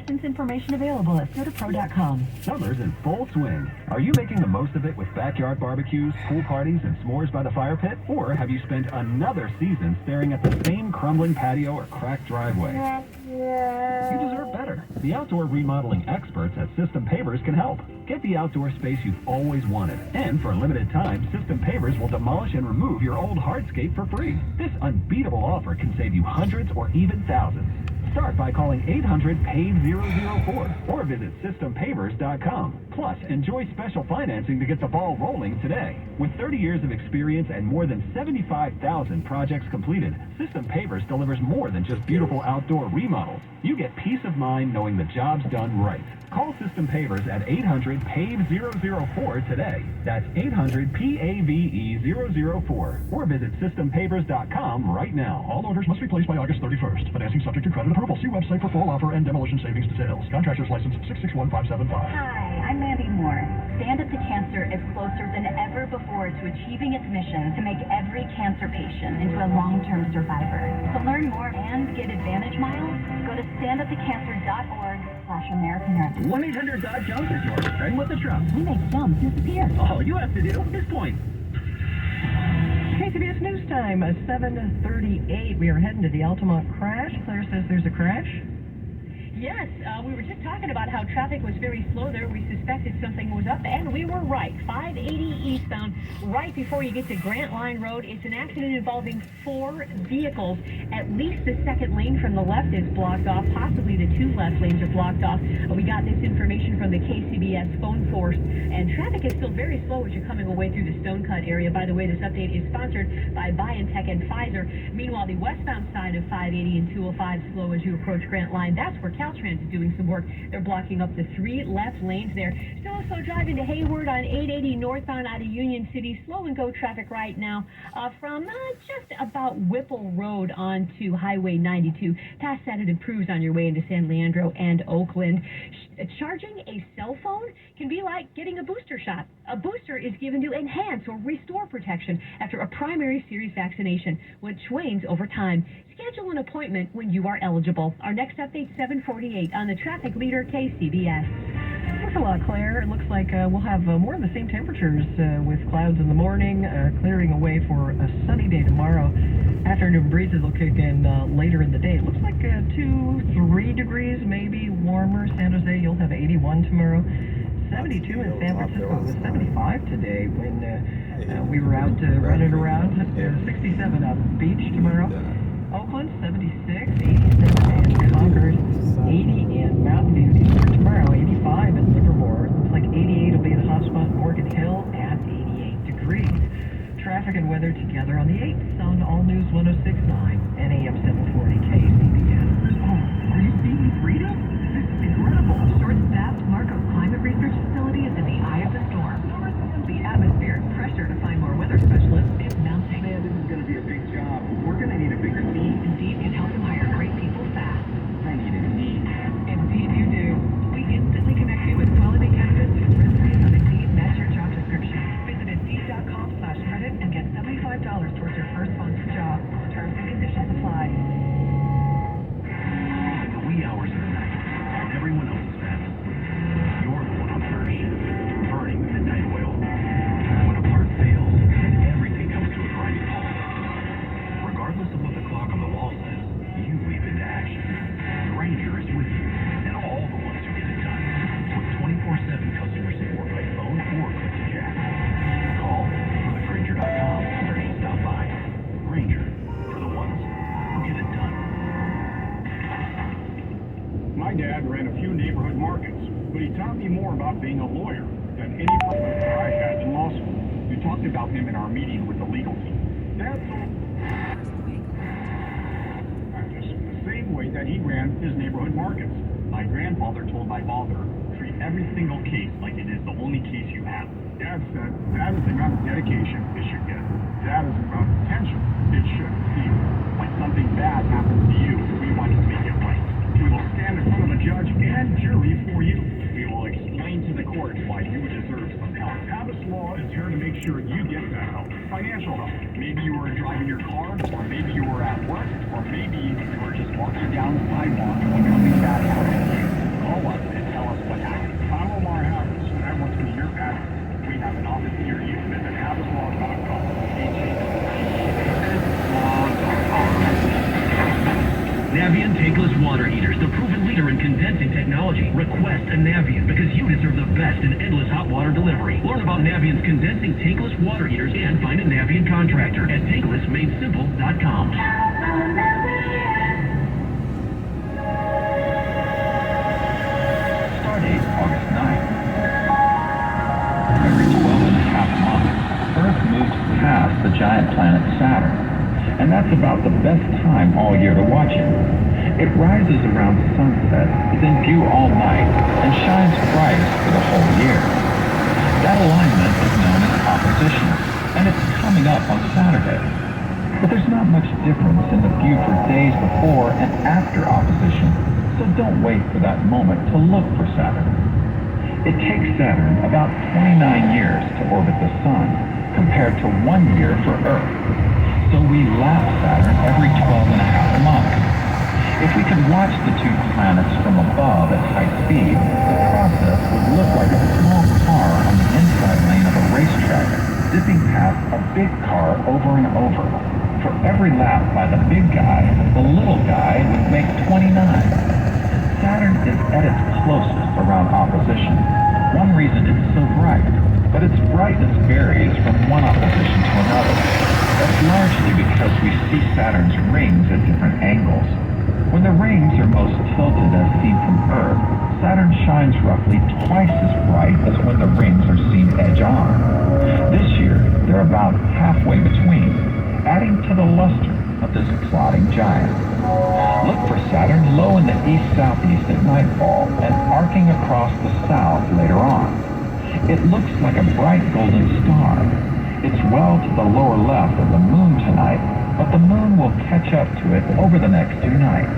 license information available at sodapro.com. Summer's in full swing. Are you making the most of it with backyard barbecues, pool parties, and s'mores by the fire pit? Or have you spent another season staring at the same crumbling patio or cracked driveway? You deserve better. The outdoor remodeling experts at System Pavers can help. Get the outdoor space you've always wanted. And for a limited time, System Pavers will demolish and remove your old hardscape for free. This unbeatable offer can save you hundreds or even thousands. Start by calling 800-PAVE-004 or visit SystemPavers.com. Plus, enjoy special financing to get the ball rolling today. With 30 years of experience and more than 75,000 projects completed, System Pavers delivers more than just beautiful outdoor remodels. You get peace of mind knowing the job's done right. Call System Pavers at 800-PAVE-004 today. That's 800-PAVE-004 or visit SystemPavers.com right now. All orders must be placed by August 31st. Financing subject to credit approval. See website for full offer and demolition savings details. Contractor's license 661575. Hi, I'm Mandy Moore. Stand Up to Cancer is closer than ever before to achieving its mission to make every cancer patient into a long-term survivor. To learn more and get Advantage Miles, go to standuptocancer.org/American. 1-800-DOT-JUMP is your friend with the truck. We make jumps disappear. All you have to do is point. KCBS News Time, 7:38. We are heading to the Altamont crash. Claire says there's a crash. Yes, we were just talking about how traffic was very slow there. We suspected something was up, and we were right. 580 eastbound, right before you get to Grant Line Road. It's an accident involving 4 vehicles. At least the second lane from the left is blocked off. Possibly the 2 left lanes are blocked off. We got this information from the KCBS phone force, and traffic is still very slow as you're coming away through the Stonecut area. By the way, this update is sponsored by BioNTech and Pfizer. Meanwhile, the westbound side of 580 and 205 slow as you approach Grant Line. That's where Caltrans is doing some work. They're blocking up to 3 left lanes there. Still slow driving to Hayward on 880 northbound out of Union City. Slow and go traffic right now from just about Whipple Road onto Highway 92. Past that, it improves on your way into San Leandro and Oakland. Charging a cell phone can be like getting a booster shot. A booster is given to enhance or restore protection after a primary series vaccination, which wanes over time. Schedule an appointment when you are eligible. Our next update, 7:48 on the traffic leader, KCBS. Thanks a lot, Claire. It looks like we'll have more of the same temperatures with clouds in the morning, clearing away for a sunny day tomorrow. Afternoon breezes will kick in later in the day. It looks like 2-3 degrees, maybe warmer. San Jose, you'll have 81 tomorrow. 72 in San Francisco. It was 75 today when we were out running around. 67 on the beach tomorrow. Oakland, 76, 87 in Concord, 80 in Mountain View. For tomorrow, 85 in Livermore. Looks like 88 will be the hot spot in Morgan Hill at 88 degrees. Traffic and weather together on the 8th on All News 106.9 and AM 740 KCBS. Oh, are you seeing freedom? This is incredible. Short-staffed Marco Climate Research Facility is in the eye of the storm. The atmospheric pressure to find more weather specialists is mounting. Man, this is going to be a big job. We're going to need a bigger team. Indeed can help you hire great people fast. I need Indeed. Indeed you do. We instantly connect you with quality candidates whose resumes on Indeed match your job description. Visit Indeed.com/credit and get $75 towards your first month's job. Terms and conditions apply. In the wee hours of the night, when everyone else is fast asleep, you're the one on first shift, burning the midnight oil. When a part fails, everything comes to a grinding halt. Regardless of what the clock on the wall says, you leap into action. Ranger is with you, and all the ones who get it done. With 24/7 customer support by phone or click to chat. Call clickgranger.com or just stop by. Ranger, for the ones who get it done. My dad ran a few neighborhood markets, but he taught me more about being a lawyer than any professor I had in law school. We talked about him in our meeting with the legal team. That's just the same way that he ran his neighborhood markets. My grandfather told my father, treat every single case like it is the only case you have. Dad said, that is the amount of dedication it should get. That is the amount of attention it should receive. When something bad happens to you, we want to make it right. We will stand in front of a judge and jury for you. We will explain to the court why you deserve some help. Habas Law is here to make sure you get that help. Financial help. Maybe you were driving your car, or maybe you were at work, or maybe you were just walking down the sidewalk and something bad happened to you. call us and tell us what's happening. I'm Omar Harris, and I work for the Year Pattern. We have an office near you. Visit habislog.com. Navien tankless water heaters, the proven leader in condensing technology. Request a Navien because you deserve the best in endless hot water delivery. Learn about Navien's condensing tankless water heaters and find a Navien contractor at tanklessmadesimple.com. Stardate August 9th. Every 12.5 months, Earth moves past the giant planet Saturn, and that's about the best time all year to watch it. It rises around sunset, is in view all night, and shines brightest for the whole year. That alignment is known as opposition, and it's coming up on Saturday. But there's not much difference in the view for days before and after opposition, so don't wait for that moment to look for Saturn. It takes Saturn about 29 years to orbit the Sun, compared to 1 year for Earth. So we lap Saturn every 12.5 months. If we could watch the two planets from above at high speed, the process would look like a small car on the inside lane of a racetrack, zipping past a big car over and over. For every lap by the big guy, the little guy would make 29. Saturn is at its closest around opposition. One reason it's so bright, but its brightness varies from one opposition to another. That's largely because we see Saturn's rings at different angles. When the rings are most tilted as seen from Earth, Saturn shines roughly twice as bright as when the rings are seen edge-on. This year, they're about halfway between, adding to the luster of this plodding giant. Look for Saturn low in the east-southeast at nightfall and arcing across the south later on. It looks like a bright golden star. It's well to the lower left of the moon tonight, but the moon will catch up to it over the next 2 nights.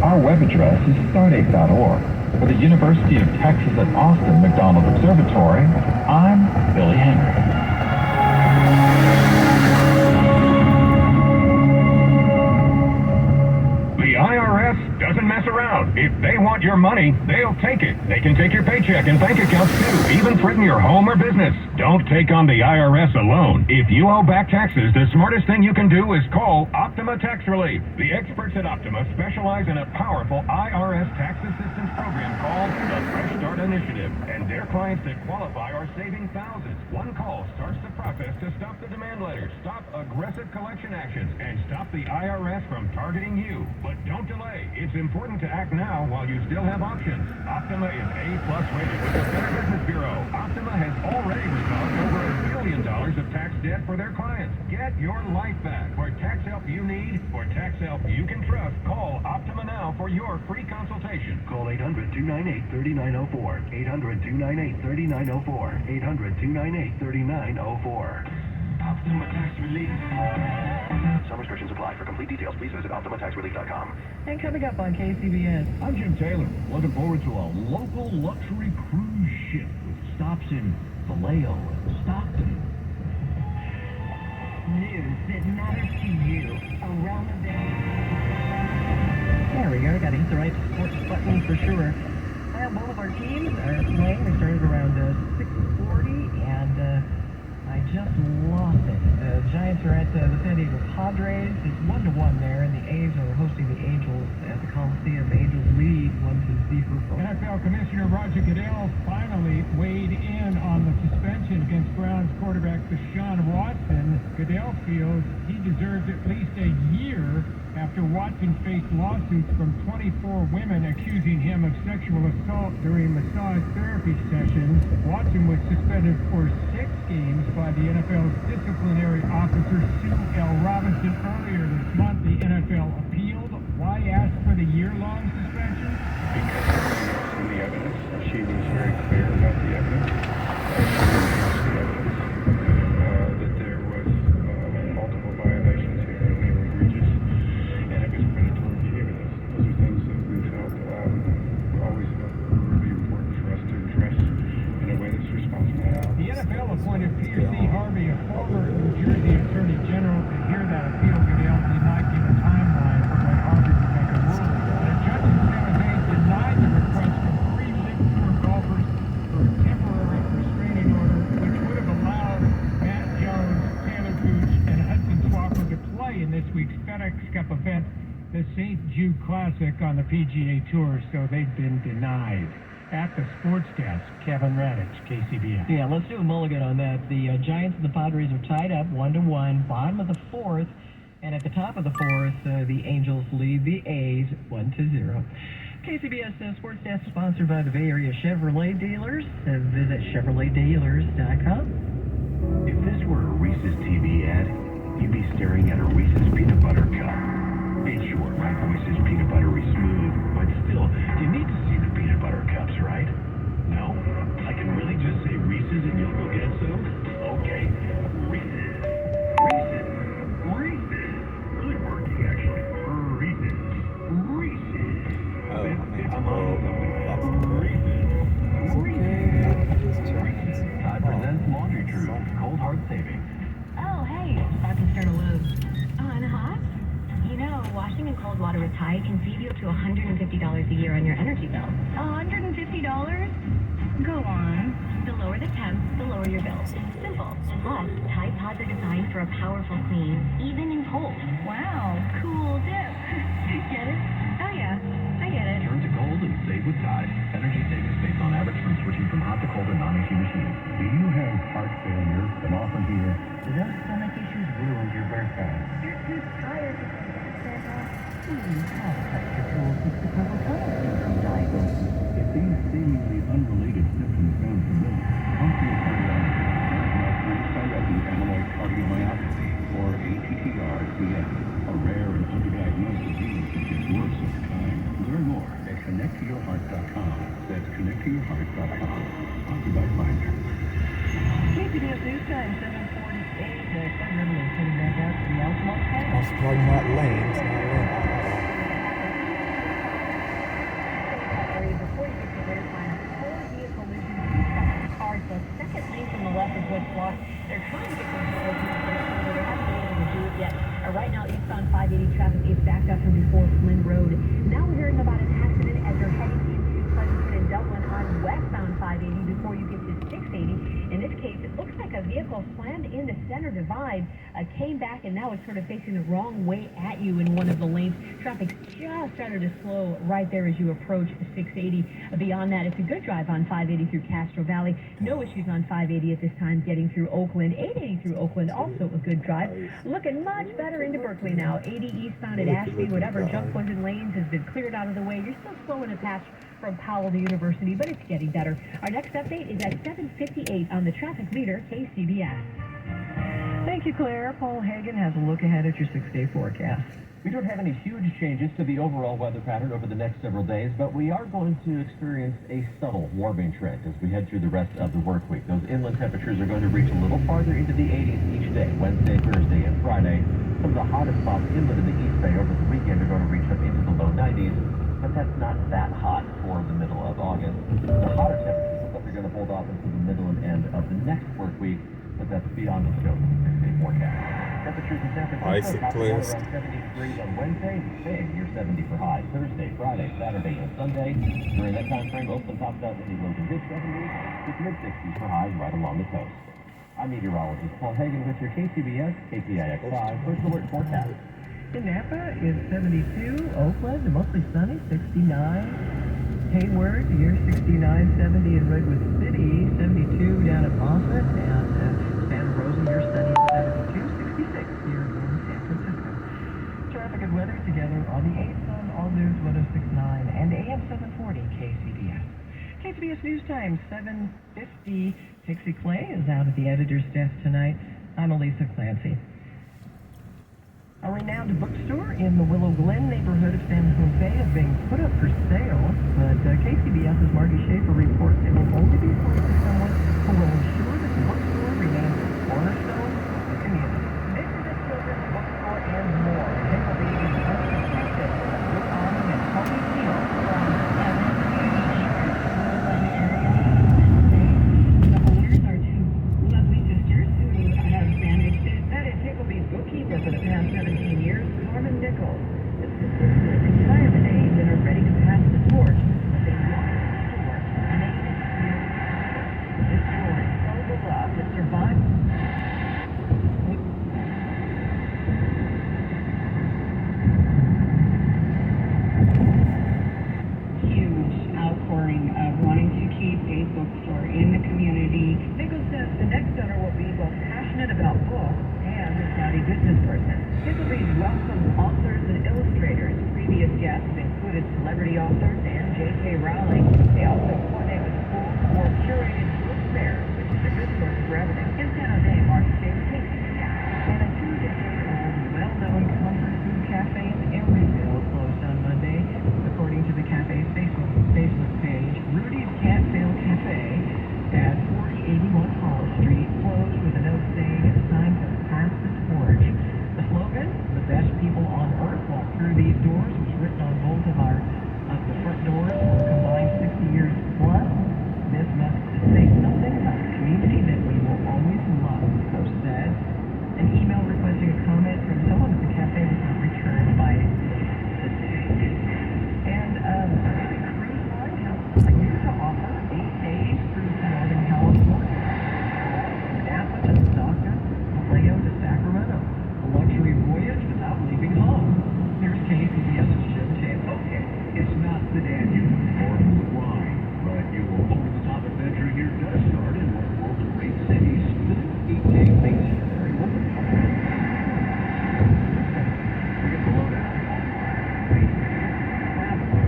Our web address is stardate.org. For the University of Texas at Austin McDonald Observatory, I'm Billy Henry. The IRS doesn't mess around. If they want your money, they'll take it. They can take your paycheck and bank accounts too, even threaten your home or business. Don't take on the IRS alone. If you owe back taxes, the smartest thing you can do is call Optima Tax Relief. The experts at Optima specialize in a powerful IRS tax assistance program called the Fresh Start Initiative, and their clients that qualify are saving thousands. One call starts the process to stop the demand letters, stop aggressive collection actions, and stop the IRS from targeting you. But don't delay. It's important to act now while you still have options. Optima is A+ rated with the Better Business Bureau. Optima has already resolved over $1 billion of tax debt for their clients. Get your life back. For tax help you need, for tax help you can trust, call Optima now for your free consultation. Call 800-298-3904. 800-298-3904. 800-298-3904. Optima Tax Relief. Some restrictions apply. For complete details, please visit OptimaTaxRelief.com. And coming up on KCBS. I'm Jim Taylor. Looking forward to a local luxury cruise ship with stops in Vallejo and Stockton. News that matters to you around the day. There we go. Got to hit the right sports button for sure. Well, both of our teams are playing. We started around 6:40, and I just lost it. The Giants are at the San Diego Padres. It's 1-1 there, and the A's are hosting the Angels at the Coliseum. The Angels lead 1-0. NFL Commissioner Roger Goodell finally weighed in on the suspension against Browns quarterback Deshaun Watson. Goodell feels he deserves at least a year after Watson faced lawsuits from 24 women accusing him of sexual assault during massage therapy sessions. Watson was suspended for 6 games by the NFL's disciplinary officer Sue L. Robinson. Earlier this month, the NFL appealed. Why ask for the year-long suspension? Because in the evidence, she was very clear about the evidence. That there was multiple violations here, and they were egregious, and it was predatory behavior. Those are things that we felt always really important for us to address in a way that's responsible. The NFL appointed Peter C. Harvey, a former New Jersey Attorney General, to hear that appeal. Goodell did not give a timeline for when Harvey would make a ruling. But a judge in San Jose denied the request St. Jude Classic on the PGA Tour, so they've been denied. At the sports desk, Kevin Radich, KCBS. Yeah, let's do a mulligan on that. The Giants and the Padres are tied up 1-1, bottom of the fourth. And at the top of the fourth, the Angels lead the A's 1-0. KCBS Sports Desk sponsored by the Bay Area Chevrolet dealers. Visit ChevroletDealers.com. If this were a Reese's TV ad, you'd be staring at a Reese's peanut butter cup. It's sure, my voice is peanut buttery smooth, but still, you need to see the peanut butter cups, right? No? I can really just say Reese's and you'll go get some? Okay. Reese's. Reese's. Reese's. Really working, actually. Reese's. Reese's. Oh, man, It's that's Reese's. Tide presents Laundry Truth, Cold Hard Savings. Oh, hey. About to start a load. And hot? You know, washing in cold water with Tide can save you up to $150 a year on your energy bill. $150? Go on. The lower the temp, the lower your bill. Simple. Plus, Tide Pods are designed for a powerful clean, even in cold. Wow. Cool dip. Get it? Oh, yeah. I get it. Turn to cold and save with Tide. Energy savings based on average from switching from hot to cold and non-AC machines. Do you have heart failure and often hear, Those stomach issues ruined your birthday. You're too tired to if these seemingly unrelated symptoms sound familiar, come to your cardiologist. Diabetic amyloid cardiomyopathy, or ATTR-CM, a rare and underdiagnosed disease that gets worse over time. Learn more at connecttoyourheart.com. That's connecttoyourheart.com. Sponsored by Pfizer. KCBS News Time, 7:48. Sun River is heading back out to the Altamont Park. That's probably not lane. It's not lane. Before you get to their time, 4-vehicle collisions, cars. The second lane from the left is what's blocked. They're trying to get to the first lane, but they haven't been able to do it yet. Right now, eastbound 580 traffic is backed up from before Flynn Road. Now we're hearing about an accident as you're heading into Pleasanton and Dublin on westbound 580 before you get to 680. In this case, it looks like a vehicle slammed in the center divide, came back, and now it's sort of facing the wrong way at you in one of the lanes. Traffic's just started to slow right there as you approach 680. Beyond that, it's a good drive on 580 through Castro Valley. No issues on 580 at this time getting through Oakland. 880 through Oakland, also a good drive. Looking much better into Berkeley now. 80 eastbound at Ashby, whatever jump was in lanes has been cleared out of the way. You're still slow in a patch from Powell to University, but it's getting better. Our next update is at 7:58 on the traffic leader, KCBS. Thank you, Claire. Paul Hagen has a look ahead at your 6-day forecast. We don't have any huge changes to the overall weather pattern over the next several days, but we are going to experience a subtle warming trend as we head through the rest of the work week. Those inland temperatures are going to reach a little farther into the 80s each day, Wednesday, Thursday, and Friday. Some of the hottest spots inland in the East Bay over the weekend are going to reach up into the low 90s, but that's not that hot for the middle of August. The hotter temperatures look like they're going to hold off into the middle and end of the next work week, but that's beyond the scope of the 6-day forecast. Temperatures in San Francisco topping out around 73 on Wednesday, staying near 70 for highs Thursday, Friday, Saturday, and Sunday. During that time frame, Oakland tops out in the low to mid-70s, with mid-60s for highs right along the coast. I'm meteorologist Paul Hagen with your KCBS, KPIX5 First Alert Forecast. In Napa is 72. Oakland, mostly sunny, 69. Hayward, here 69, 70 in Redwood City, 72 down at Moffett, and Santa Rosa, here sunny, 72, 66 here in San Francisco. Traffic and weather together on the 8th on All News 106.9 and AM 740 KCBS. KCBS News Time, 7:50. Pixie Clay is out at the editor's desk tonight. I'm Elisa Clancy. A renowned bookstore in the Willow Glen neighborhood of San Jose is being put up for sale, but KCBS's Marty Schaefer reports it will only be sold to someone who will ensure that the bookstore remains a cornerstone of the community. Exhibit children's bookstore and more. They will be unprotected with awning and healthy fields from The owners are two lovely sisters who have managed it. That is Hickleby's bookkeeper for the past 17 years, Carmen Nichols. The sisters are at retirement age and are ready to pass the torch, but they want the store to remain here. This story Please welcome authors and illustrators. Previous guests included celebrity authors and J.K. Rowling. They also coordinate with schools for curated book fairs, which is a good source of revenue. In San Jose, Mark J. And a 2-decade-old, well-known comfort food cafe in Emeryville closed on Monday. According to the cafe's Facebook page, Rudy's Catfield Cafe at 4081 Hollis Street closed with a note saying it's time to pass the torch. The slogan, "The best people on earth walk through these doors," was written on both of the front doors for a combined 60 years plus. This must say something about a community that we will always love, the post said. An email requesting a comment from someone at the cafe was not returned by the day. And cruise line continues to offer 8 days cruise to Northern California. From Napa to Stockton, Vallejo to Sacramento. A luxury voyage without leaving home. Here's KCBS's Jim Taylor. Okay, it's not the Danube or the Rhine, but you will over-the-top adventure here does start in one of the world's great cities with an 8-day stationary open park. We get the lowdown on why travel.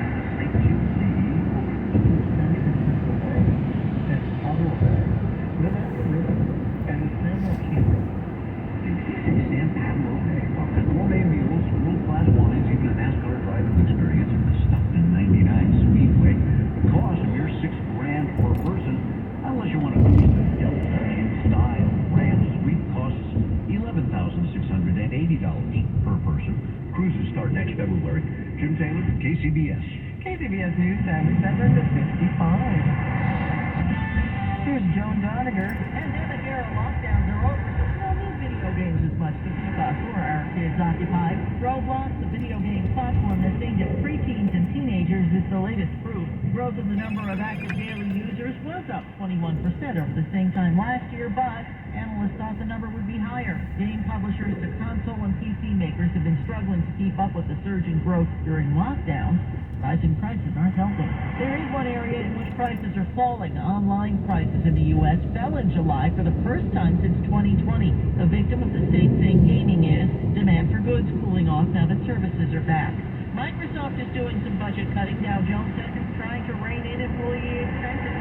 The things you see over the That's Ottawa, River, and the San Joaquin. San Pablo Bay offers gourmet meals, world-class wines, even a NASCAR driving experience at the Stockton 99 Speedway. The cost of your $6,000 per person, unless you want to boost the Delta in style. Grand Suite costs $11,680 per person. Cruises start next February. Jim Taylor, KCBS. KCBS News Time 7:55. Here's Joan Doniger. Pandemic-era lockdowns are over, so we don't need video games as much to keep us or our kids occupied. Roblox, the video game platform that's aimed at preteens and teenagers, is the latest proof. Growth in the number of active daily users was up 21% over the same time last year, but analysts thought the number would be higher. Game publishers to console and PC makers have been struggling to keep up with the surge in growth during lockdown. Rising prices aren't helping. There is one area in which prices are falling. Online prices in the U.S. fell in July for the first time since 2020. A victim of the same thing gaming is. Demand for goods cooling off now that services are back. Microsoft is doing some budget cutting. Dow Jones says it's trying to rein in employee expenses.